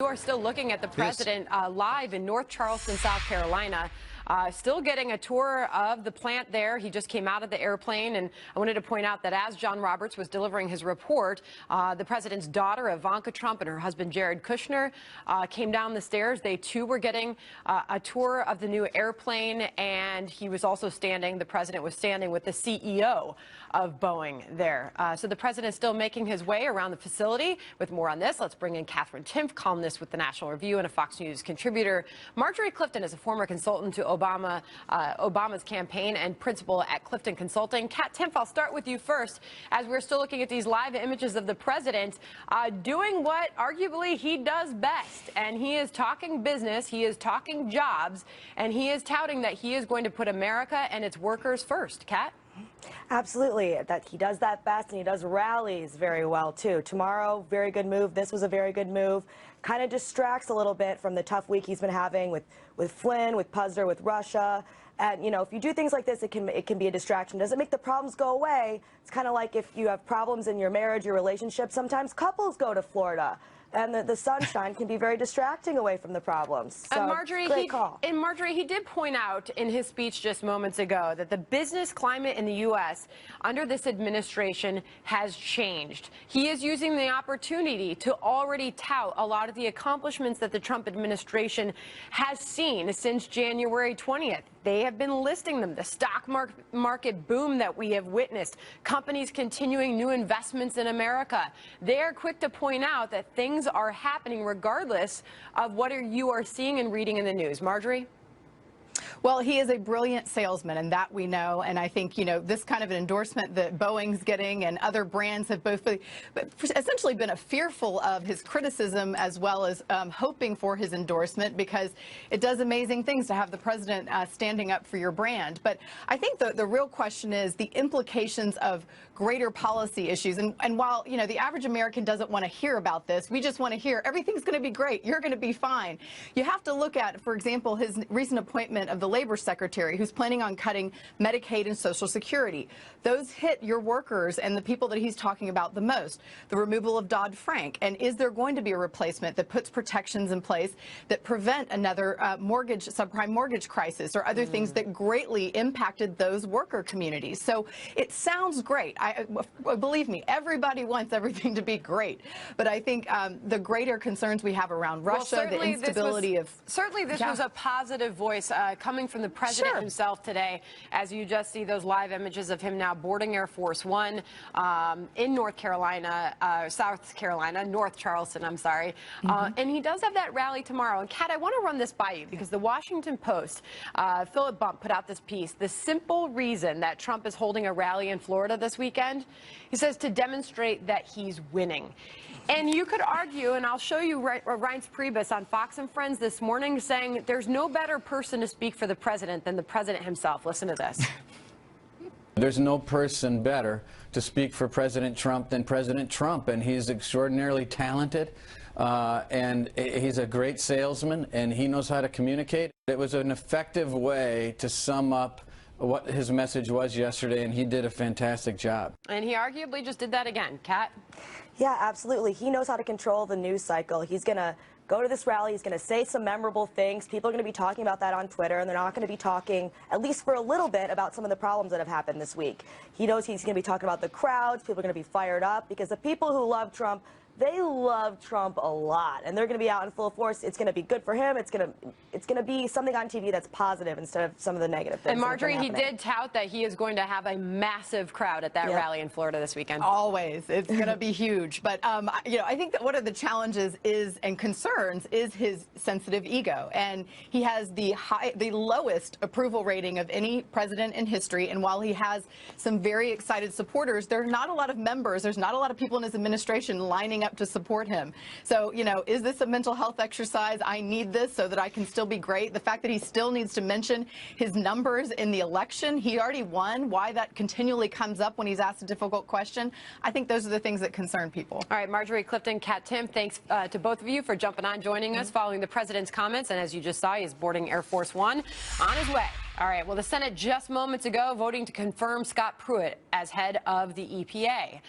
You are still looking at the president live in North Charleston, South Carolina. Still getting a tour of the plant there. He just came out of the airplane, and I wanted to point out that as John Roberts was delivering his report, the president's daughter, Ivanka Trump, and her husband, Jared Kushner, came down the stairs. They, too, were getting a tour of the new airplane, and he was also standing, the president was standing with the CEO of Boeing there. So the president is still making his way around the facility. With more on this, let's bring in Katherine Timpf, columnist with the National Review and a Fox News contributor. Marjorie Clifton is a former consultant to Obama's campaign and principal at Clifton Consulting. Kat Timpf, I'll start with you first. As we're still looking at these live images of the president doing what arguably he does best, and he is talking business, he is talking jobs, and he is touting that he is going to put America and its workers first. Kat? Absolutely, that he does that best, and he does rallies very well too. Tomorrow, very good move. This was a very good move. Kind of distracts a little bit from the tough week he's been having with Flynn, with Puzder, with Russia. And you know, if you do things like this, it can be a distraction. Doesn't make the problems go away. It's kind of like if you have problems in your marriage, your relationship. Sometimes couples go to Florida, and the sunshine can be very distracting away from the problems. So, great call. And Marjorie, he did point out in his speech just moments ago that the business climate in the U.S. under this administration has changed. He is using the opportunity to already tout a lot of the accomplishments that the Trump administration has seen since January 20th. They have been listing them. The stock market boom that we have witnessed, companies continuing new investments in America. They are quick to point out that things are happening regardless of what you are seeing and reading in the news. Marjorie? Well, he is a brilliant salesman, and that we know. And I think, you know, this kind of an endorsement that Boeing's getting and other brands have both essentially been fearful of his criticism as well as hoping for his endorsement, because it does amazing things to have the president standing up for your brand. But I think the real question is the implications of greater policy issues. And while, you know, the average American doesn't want to hear about this, we just want to hear everything's going to be great. You're going to be fine. You have to look at, for example, his recent appointment of the Labor Secretary, who's planning on cutting Medicaid and Social Security. Those hit your workers and the people that he's talking about the most. The removal of Dodd-Frank. And is there going to be a replacement that puts protections in place that prevent another subprime mortgage crisis or other things that greatly impacted those worker communities? So it sounds great. Believe me, everybody wants everything to be great. But I think the greater concerns we have around Russia, the instability of... Certainly this was a positive voice coming from the president himself today, as you just see those live images of him now boarding Air Force One in North Carolina, South Carolina, North Charleston, I'm sorry. And he does have that rally tomorrow. And Kat, I want to run this by you because the Washington Post, Philip Bump put out this piece. The simple reason that Trump is holding a rally in Florida this weekend, he says, to demonstrate that he's winning. And you could argue, and I'll show you Reince Priebus on Fox and Friends this morning saying there's no better person to speak for the president than the president himself. Listen to this. There's no person better to speak for President Trump than President Trump, and he's extraordinarily talented, and he's a great salesman, and he knows how to communicate. It was an effective way to sum up what his message was yesterday, and he did a fantastic job. And he arguably just did that again. Kat? Yeah, absolutely. He knows how to control the news cycle. He's going to go to this rally. He's going to say some memorable things. People are going to be talking about that on Twitter, and they're not going to be talking, at least for a little bit, about some of the problems that have happened this week. He knows he's going to be talking about the crowds. People are going to be fired up because the people who love Trump, they love Trump a lot, and they're going to be out in full force. It's going to be good for him. It's going to be something on TV that's positive instead of some of the negative things. And Marjorie, he did tout that he is going to have a massive crowd at that rally in Florida this weekend. Always. It's going to be huge. But, you know, I think that one of the challenges is, and concerns, is his sensitive ego. And he has the lowest approval rating of any president in history. And while he has some very excited supporters, there are not a lot of members. There's not a lot of people in his administration lining up to support him. So, you know, is this a mental health exercise? I need this so that I can still be great. The fact that he still needs to mention his numbers in the election, he already won. Why that continually comes up when he's asked a difficult question, I think those are the things that concern people. All right, Marjorie Clifton, Kat Timpf, thanks to both of you for jumping on, joining us following the president's comments. And as you just saw, he's boarding Air Force One on his way. All right, well, the Senate just moments ago voting to confirm Scott Pruitt as head of the EPA.